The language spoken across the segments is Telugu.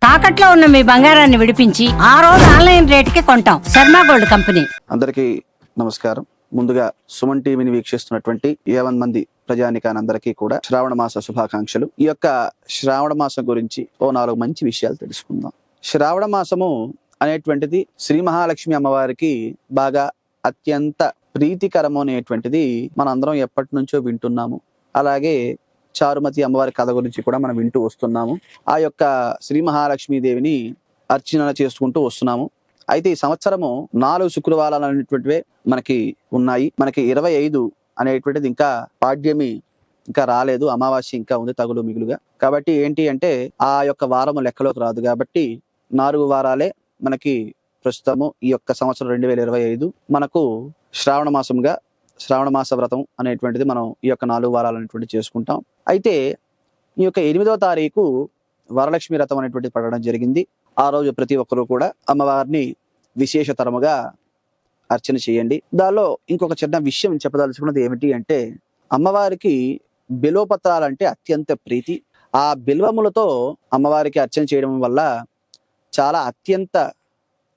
తాకట్లో ఉన్న మీ బంగారాన్ని విడిపించి ఆ రోజు ఆన్లైన్ రేటుకి కొంటాం. Sharma gold company. అందరికీ నమస్కారం. ముందుగా సుమన్ టీవీని వీక్షిస్తున్నటువంటి 50 మంది ప్రజానికానందరికీ కూడా శ్రావణ మాస శుభాకాంక్షలు. ఈ యొక్క శ్రావణ మాసం గురించి 4 మంచి విషయాలు తెలుసుకుందాం. శ్రావణ మాసము అనేటువంటిది శ్రీ మహాలక్ష్మి అమ్మవారికి బాగా అత్యంత ప్రీతికరము అనేటువంటిది మనందరం ఎప్పటి నుంచో వింటున్నాము. అలాగే చారుమతి అమ్మవారి కథ గురించి కూడా మనం వింటూ వస్తున్నాము. ఆ యొక్క శ్రీ మహాలక్ష్మీదేవిని అర్చన చేసుకుంటూ వస్తున్నాము. అయితే ఈ సంవత్సరము 4 శుక్రవారాలు అనేటువంటివే మనకి ఉన్నాయి. మనకి 25 అనేటువంటిది ఇంకా పాడ్యమి ఇంకా రాలేదు, అమావాస్య ఇంకా ఉంది తగులు మిగులుగా. కాబట్టి ఏంటి అంటే ఆ యొక్క వారము లెక్కలోకి రాదు. కాబట్టి 4 వారాలే మనకి ప్రస్తుతము ఈ యొక్క సంవత్సరం 2025 మనకు శ్రావణ మాసంగా శ్రావణ మాస వ్రతం అనేటువంటిది మనం ఈ యొక్క 4 వారాలు అనేటువంటి చేసుకుంటాం. అయితే ఈ యొక్క 8వ తారీఖు వరలక్ష్మి వ్రతం అనేటువంటిది పడడం జరిగింది. ఆ రోజు ప్రతి ఒక్కరూ కూడా అమ్మవారిని విశేషతరముగా అర్చన చేయండి. దానిలో ఇంకొక చిన్న విషయం చెప్పదలుచుకున్నది ఏమిటి అంటే, అమ్మవారికి బిల్వపత్రాలంటే అత్యంత ప్రీతి. ఆ బిల్వములతో అమ్మవారికి అర్చన చేయడం వల్ల చాలా అత్యంత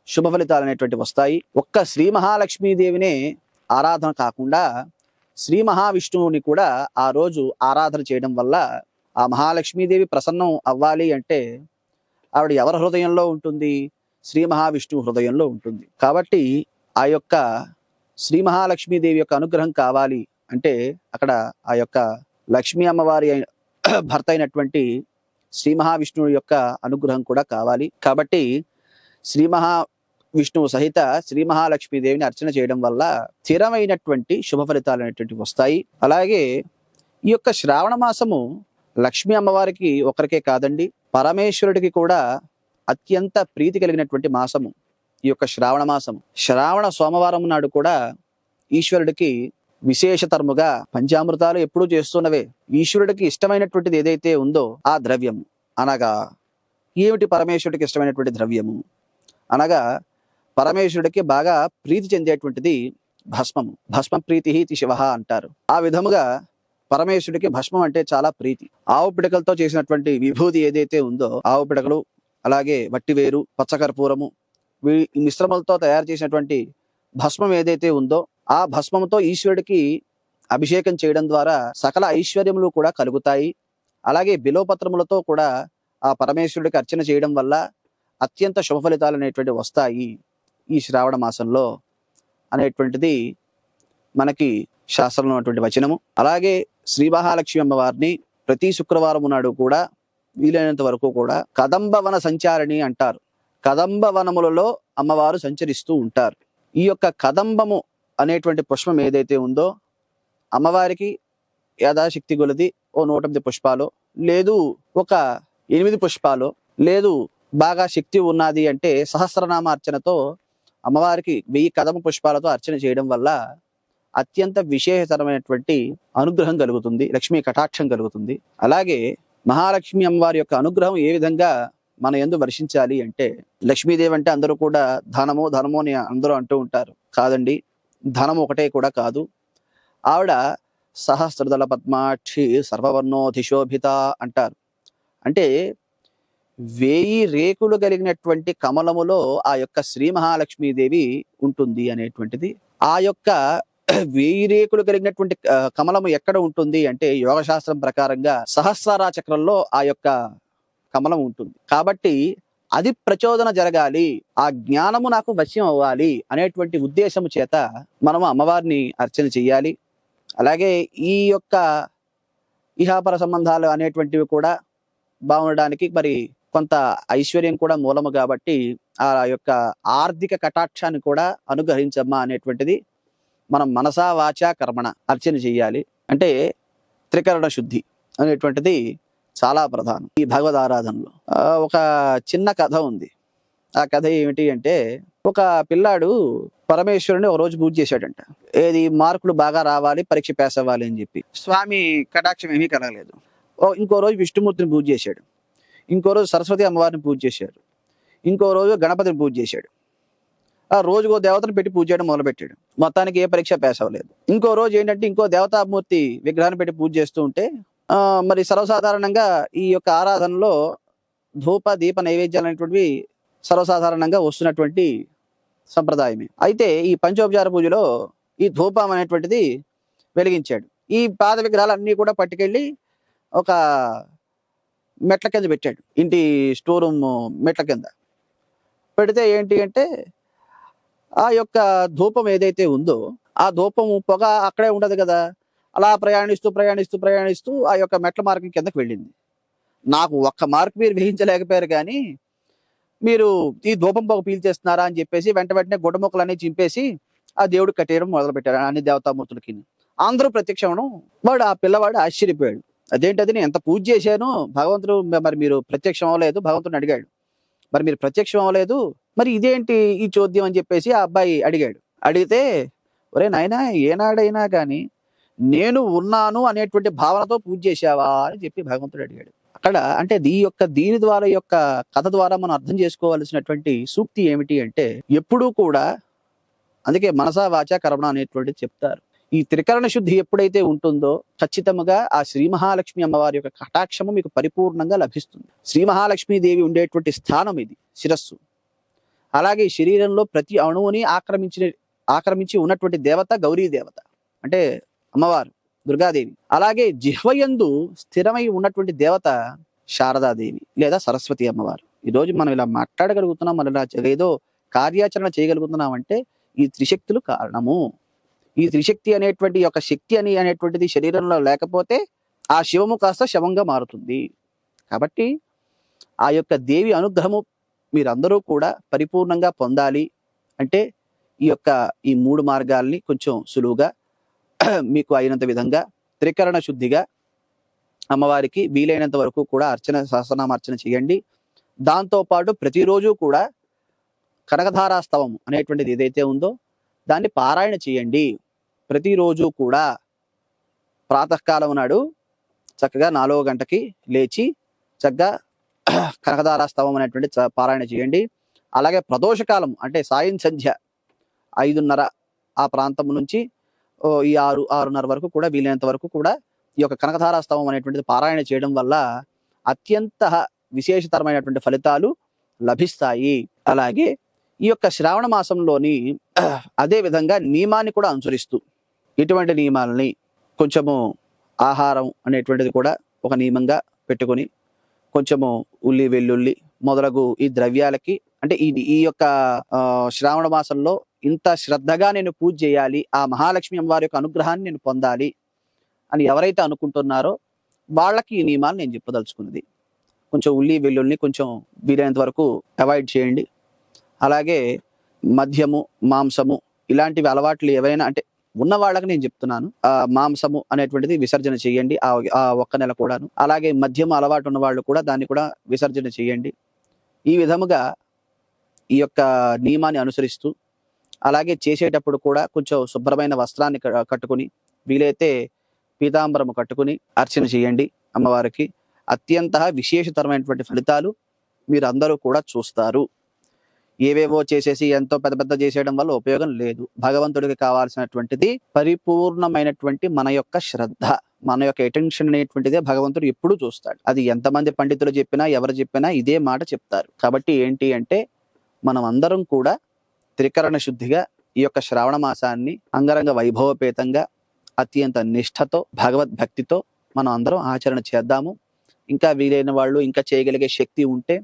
శుభ ఫలితాలు అనేటువంటి వస్తాయి. ఒక్క శ్రీ మహాలక్ష్మీదేవినే ఆరాధన కాకుండా శ్రీ మహావిష్ణువుని కూడా ఆ రోజు ఆరాధన చేయడం వల్ల ఆ మహాలక్ష్మీదేవి ప్రసన్నం అవ్వాలి అంటే ఆవిడ ఎవరి హృదయంలో ఉంటుంది? శ్రీ మహావిష్ణువు హృదయంలో ఉంటుంది. కాబట్టి ఆ యొక్క శ్రీ మహాలక్ష్మీదేవి యొక్క అనుగ్రహం కావాలి అంటే అక్కడ ఆ యొక్క లక్ష్మీ అమ్మవారి భర్త అయినటువంటి శ్రీ మహావిష్ణువు యొక్క అనుగ్రహం కూడా కావాలి. కాబట్టి శ్రీ మహావిష్ణువు సహిత శ్రీ మహాలక్ష్మీదేవిని అర్చన చేయడం వల్ల స్థిరమైనటువంటి శుభ ఫలితాలు అనేటువంటి వస్తాయి. అలాగే ఈ యొక్క శ్రావణ మాసము లక్ష్మీ అమ్మవారికి ఒకరికే కాదండి, పరమేశ్వరుడికి కూడా అత్యంత ప్రీతి కలిగినటువంటి మాసము ఈ యొక్క శ్రావణ మాసము. శ్రావణ సోమవారం నాడు కూడా ఈశ్వరుడికి విశేషతరముగా పంచామృతాలు ఎప్పుడూ చేస్తున్నవే. ఈశ్వరుడికి ఇష్టమైనటువంటిది ఏదైతే ఉందో ఆ ద్రవ్యము అనగా ఏమిటి? పరమేశ్వరుడికి ఇష్టమైనటువంటి ద్రవ్యము అనగా పరమేశ్వరుడికి బాగా ప్రీతి చెందేటువంటిది భస్మము. భస్మ ప్రీతి ఇది శివ అంటారు. ఆ విధముగా పరమేశ్వరుడికి భస్మం అంటే చాలా ప్రీతి. ఆవు పిడకలతో చేసినటువంటి విభూతి ఏదైతే ఉందో, ఆవు పిడకలు అలాగే వట్టివేరు, పచ్చకర్పూరము, ఈ మిశ్రమాలతో తయారు చేసినటువంటి భస్మం ఏదైతే ఉందో ఆ భస్మంతో ఈశ్వరుడికి అభిషేకం చేయడం ద్వారా సకల ఐశ్వర్యములు కూడా కలుగుతాయి. అలాగే బిల్వపత్రములతో కూడా ఆ పరమేశ్వరుడికి అర్చన చేయడం వల్ల అత్యంత శుభ ఫలితాలు అనేటువంటి వస్తాయి ఈ శ్రావణ మాసంలో అనేటువంటిది మనకి శాస్త్రంలో ఉన్నటువంటి వచనము. అలాగే శ్రీ మహాలక్ష్మి అమ్మవారిని ప్రతి శుక్రవారం నాడు కూడా వీలైనంత వరకు కూడా కదంబవన సంచారిణి అంటారు. కదంబవనములలో అమ్మవారు సంచరిస్తూ ఉంటారు. ఈ యొక్క కదంబము అనేటువంటి పుష్పం ఏదైతే ఉందో అమ్మవారికి యథాశక్తి కొలది 108 పుష్పాలు, లేదు ఒక 8 పుష్పాలు, లేదు బాగా శక్తి ఉన్నది అంటే సహస్రనామ అర్చనతో అమ్మవారికి 1000 కదమ పుష్పాలతో అర్చన చేయడం వల్ల అత్యంత విశేషతరమైనటువంటి అనుగ్రహం కలుగుతుంది, లక్ష్మీ కటాక్షం కలుగుతుంది. అలాగే మహాలక్ష్మి అమ్మవారి యొక్క అనుగ్రహం ఏ విధంగా మన యందు వర్షించాలి అంటే, లక్ష్మీదేవి అంటే అందరూ కూడా ధనము ధనము అని అందరూ అంటూ ఉంటారు. కాదండి, ధనం ఒకటే కూడా కాదు. ఆవిడ సహస్రదళ పద్మాక్షి సర్వవర్ణోధిశోభిత అంటారు. అంటే 1000 రేకులు కలిగినటువంటి కమలములో ఆ యొక్క శ్రీ మహాలక్ష్మీదేవి ఉంటుంది అనేటువంటిది. ఆ యొక్క 1000 రేకులు కలిగినటువంటి కమలము ఎక్కడ ఉంటుంది అంటే యోగశాస్త్రం ప్రకారంగా సహస్రార చక్రంలో ఆ యొక్క కమలం ఉంటుంది. కాబట్టి అది ప్రచోదన జరగాలి, ఆ జ్ఞానము నాకు వశ్యం అవ్వాలి అనేటువంటి ఉద్దేశము చేత మనము అమ్మవారిని అర్చన చెయ్యాలి. అలాగే ఈ యొక్క ఇహాపర సంబంధాలు అనేటువంటివి కూడా బాగుండడానికి మరి కొంత ఐశ్వర్యం కూడా మూలము కాబట్టి ఆ యొక్క ఆర్థిక కటాక్షాన్ని కూడా అనుగ్రహించమ్మా అనేటువంటిది మనం మనసా వాచా కర్మణ అర్చన చెయ్యాలి. అంటే త్రికరణ శుద్ధి అనేటువంటిది చాలా ప్రధానం ఈ భగవద్ ఆరాధనలో. ఒక చిన్న కథ ఉంది. ఆ కథ ఏమిటి అంటే, ఒక పిల్లాడు పరమేశ్వరుని ఒక రోజు పూజ చేశాడంట. ఏది మార్కులు బాగా రావాలి, పరీక్ష పాస్ అవ్వాలి అని చెప్పి. స్వామి కటాక్షం ఏమీ కలగలేదు. ఇంకో రోజు విష్ణుమూర్తిని పూజ చేశాడు. ఇంకో రోజు సరస్వతి అమ్మవారిని పూజ చేశాడు. ఇంకో రోజు గణపతిని పూజ చేశాడు. ఆ రోజుకో దేవతను పెట్టి పూజ చేయడం మొదలుపెట్టాడు. మొత్తానికి ఏ పరీక్ష పాస్ అవ్వలేదు. ఇంకో రోజు ఏంటంటే ఇంకో దేవతామూర్తి విగ్రహాన్ని పెట్టి పూజ చేస్తూ ఉంటే మరి సర్వసాధారణంగా ఈ యొక్క ఆరాధనలో ధూప దీప నైవేద్యాలు అనేటువంటివి సర్వసాధారణంగా వస్తున్నటువంటి సంప్రదాయమే. అయితే ఈ పంచోపచార పూజలో ఈ ధూపం అనేటువంటిది వెలిగించాడు. ఈ పాద విగ్రహాలన్నీ కూడా పట్టుకెళ్ళి ఒక మెట్ల కింద పెట్టాడు. ఇంటి స్టోర్ రూమ్ మెట్ల కింద పెడితే ఏంటి అంటే ఆ యొక్క ధూపం ఏదైతే ఉందో ఆ ధూపము పొగ అక్కడే ఉండదు కదా, అలా ప్రయాణిస్తూ ప్రయాణిస్తూ ప్రయాణిస్తూ ఆ యొక్క మెట్ల మార్గం కిందకి వెళ్ళింది. నాకు ఒక్క మార్క్ మీరు వేయించలేకపోయారు కానీ మీరు ఈ ధూపం పొగ పీల్చేస్తున్నారా అని చెప్పేసి వెంటనే గుడ్డ మొక్కలన్నీ చింపేసి ఆ దేవుడు కట్టేయడం మొదలు పెట్టారు అన్ని దేవతామూర్తులకి. అందరూ ప్రత్యక్షమవడం వాడు ఆ పిల్లవాడు ఆశ్చర్యపోయాడు. అదేంటది, నేను ఎంత పూజ చేశాను, భగవంతుడు మరి మీరు ప్రత్యక్షం అవ్వలేదు. భగవంతుడిని అడిగాడు, మరి మీరు ప్రత్యక్షం అవ్వలేదు, మరి ఇదేంటి ఈ చోద్యం అని చెప్పేసి ఆ అబ్బాయి అడిగాడు. అడిగితే, ఒరే నాయనా, ఏనాడైనా కానీ నేను ఉన్నాను అనేటువంటి భావనతో పూజ చేశావా అని చెప్పి భగవంతుడు అడిగాడు. అక్కడ అంటే దీని ద్వారా యొక్క కథ ద్వారా మనం అర్థం చేసుకోవాల్సినటువంటి సూక్తి ఏమిటి అంటే, ఎప్పుడూ కూడా అందుకే మనసా వాచా కర్మణ అనేటువంటిది చెప్తారు. ఈ త్రికరణ శుద్ధి ఎప్పుడైతే ఉంటుందో ఖచ్చితంగా ఆ శ్రీ మహాలక్ష్మి అమ్మవారి యొక్క కటాక్షము మీకు పరిపూర్ణంగా లభిస్తుంది. శ్రీ మహాలక్ష్మీదేవి ఉండేటువంటి స్థానం ఇది శిరస్సు. అలాగే శరీరంలో ప్రతి అణువుని ఆక్రమించి ఉన్నటువంటి దేవత గౌరీ దేవత అంటే అమ్మవారు దుర్గాదేవి. అలాగే జిహ్వయందు స్థిరమై ఉన్నటువంటి దేవత శారదాదేవి లేదా సరస్వతి అమ్మవారు. ఈరోజు మనం ఇలా మాట్లాడగలుగుతున్నాం, మనం ఇలా ఏదో కార్యాచరణ చేయగలుగుతున్నాం అంటే ఈ త్రిశక్తులు కారణము. ఈ త్రిశక్తి అనేటువంటి యొక్క శక్తి అనేటువంటిది శరీరంలో లేకపోతే ఆ శివము కాస్త శవంగా మారుతుంది. కాబట్టి ఆ యొక్క దేవి అనుగ్రహము మీరందరూ కూడా పరిపూర్ణంగా పొందాలి అంటే ఈ 3 మార్గాల్ని కొంచెం సులువుగా మీకు అయినంత విధంగా త్రికరణ శుద్ధిగా అమ్మవారికి వీలైనంత వరకు కూడా సహస్రనామార్చన చేయండి. దాంతోపాటు ప్రతిరోజు కూడా కనకధారాస్తవం అనేటువంటిది ఏదైతే ఉందో దాన్ని పారాయణ చేయండి. ప్రతిరోజు కూడా ప్రాతకాలం నాడు చక్కగా 4వ గంటకి లేచి చక్కగా కనకధారాస్తవం అనేటువంటి పారాయణ చేయండి. అలాగే ప్రదోషకాలం అంటే సాయం సంధ్య 5:30 ఆ ప్రాంతం నుంచి ఈ 6:30 వరకు కూడా వీలైనంత వరకు కూడా ఈ యొక్క కనకధారాస్తవం అనేటువంటిది పారాయణ చేయడం వల్ల అత్యంత విశేషతరమైనటువంటి ఫలితాలు లభిస్తాయి. అలాగే ఈ యొక్క శ్రావణ మాసంలోని అదే విధంగా నియమాన్ని కూడా అనుసరిస్తూ ఇటువంటి నియమాలని కొంచెము ఆహారం అనేటువంటిది కూడా ఒక నియమంగా పెట్టుకొని కొంచెము ఉల్లి వెల్లుల్లి మొదలగు ఈ ద్రవ్యాలకి అంటే ఈ యొక్క శ్రావణ మాసంలో ఇంత శ్రద్ధగా నేను పూజ చేయాలి, ఆ మహాలక్ష్మి అమ్మవారి యొక్క అనుగ్రహాన్ని నేను పొందాలి అని ఎవరైతే అనుకుంటున్నారో వాళ్ళకి ఈ నియమాలు నేను చెప్పదలుచుకున్నది. కొంచెం ఉల్లి వెల్లుల్ని కొంచెం వీలైనంత వరకు అవాయిడ్ చేయండి. అలాగే మద్యము మాంసము ఇలాంటివి అలవాట్లు ఏవైనా అంటే ఉన్న వాళ్ళకి నేను చెప్తున్నాను, మాంసము అనేటువంటిది విసర్జన చేయండి ఆ 1 నెల కూడాను. అలాగే మద్యము అలవాటు ఉన్న వాళ్ళు కూడా దాన్ని కూడా విసర్జన చేయండి. ఈ విధముగా ఈ యొక్క నియమాన్ని అనుసరిస్తూ అలాగే చేసేటప్పుడు కూడా కొంచెం శుభ్రమైన వస్త్రాన్ని కట్టుకుని వీలైతే పీతాంబరము కట్టుకుని అర్చన చేయండి అమ్మవారికి. అత్యంత విశేషతరమైనటువంటి ఫలితాలు మీరు అందరూ కూడా చూస్తారు. ఏవేవో చేసేసి ఎంతో పెద్ద చేసేయడం వల్ల ఉపయోగం లేదు. భగవంతుడికి కావాల్సినటువంటిది పరిపూర్ణమైనటువంటి మన యొక్క శ్రద్ధ, మన యొక్క అటెన్షన్ అనేటువంటిదే భగవంతుడు ఎప్పుడు చూస్తాడు. అది ఎంతమంది పండితులు చెప్పినా ఎవరు చెప్పినా ఇదే మాట చెప్తారు. కాబట్టి ఏంటి అంటే మనం అందరం కూడా త్రికరణ శుద్ధిగా ఈ యొక్క శ్రావణ మాసాన్ని అంగరంగ వైభవపేతంగా అత్యంత నిష్ఠతో భగవద్భక్తితో మనం అందరం ఆచరణ చేద్దాము. ఇంకా వీలైన వాళ్ళు ఇంకా చేయగలిగే శక్తి ఉంటే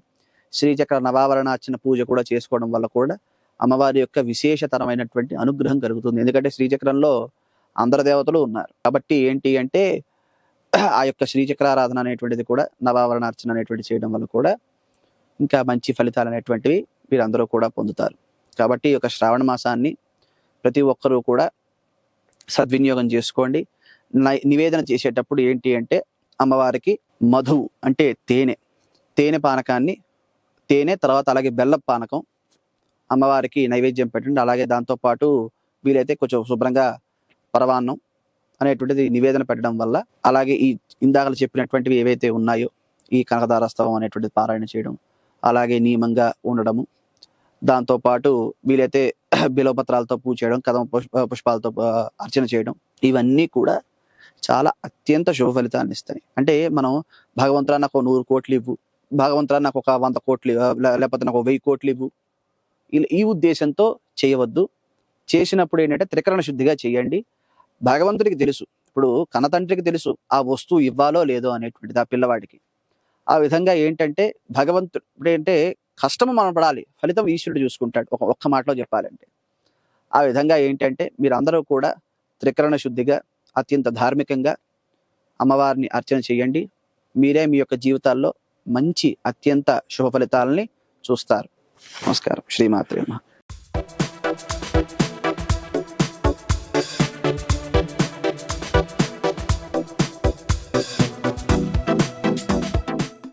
శ్రీచక్ర నవావరణార్చన పూజ కూడా చేసుకోవడం వల్ల కూడా అమ్మవారి యొక్క విశేషతరమైనటువంటి అనుగ్రహం కలుగుతుంది. ఎందుకంటే శ్రీచక్రంలో అందరు దేవతలు ఉన్నారు. కాబట్టి ఏంటి అంటే ఆ యొక్క శ్రీచక్రారాధన అనేటువంటిది కూడా నవావరణార్చన అనేటువంటి చేయడం వల్ల కూడా ఇంకా మంచి ఫలితాలు అనేటువంటివి వీరందరూ కూడా పొందుతారు. కాబట్టి ఈ యొక్క శ్రావణ మాసాన్ని ప్రతి ఒక్కరూ కూడా సద్వినియోగం చేసుకోండి. నివేదన చేసేటప్పుడు ఏంటి అంటే అమ్మవారికి మధువు అంటే తేనె పానకాన్ని తేనె తర్వాత అలాగే బెల్లం పానకం అమ్మవారికి నైవేద్యం పెట్టండి. అలాగే దాంతోపాటు వీలైతే కొంచెం శుభ్రంగా పరవాన్నం అనేటువంటిది నివేదన పెట్టడం వల్ల అలాగే ఈ ఇందాకలు చెప్పినటువంటివి ఏవైతే ఉన్నాయో ఈ కనకధారాస్తవం అనేటువంటిది పారాయణ చేయడం అలాగే నియమంగా ఉండడము, దాంతోపాటు వీలైతే బిల్వపత్రాలతో పూజ చేయడం, కదమ పుష్పాలతో అర్చన చేయడం ఇవన్నీ కూడా చాలా అత్యంత శుభ ఫలితాన్ని ఇస్తాయి. అంటే మనం భగవంతుడా నాకు 100 కోట్లు ఇవ్వు, భగవంతుడా నాకు ఒక 100 కోట్లు లేకపోతే నాకు 1000 కోట్లు ఇవ్వు, ఈ ఉద్దేశంతో చేయవద్దు. చేసినప్పుడు ఏంటంటే త్రికరణ శుద్ధిగా చేయండి. భగవంతుడికి తెలుసు, ఇప్పుడు కన్నతండ్రికి తెలుసు ఆ వస్తువు ఇవ్వాలో లేదో అనేటువంటిది ఆ పిల్లవాడికి. ఆ విధంగా ఏంటంటే భగవంతుడు ఏంటంటే కష్టము మనం పడాలి, ఫలితం ఈశ్వరుడు చూసుకుంటాడు. ఒక్క మాటలో చెప్పాలంటే ఆ విధంగా ఏంటంటే మీరందరూ కూడా త్రికరణ శుద్ధిగా అత్యంత ధార్మికంగా అమ్మవారిని అర్చన చేయండి. మీరే మీ యొక్క జీవితాల్లో మంచి అత్యంత శుభ ఫలితాలని చూస్తారు. నమస్కారం. శ్రీమాత్రే నమః.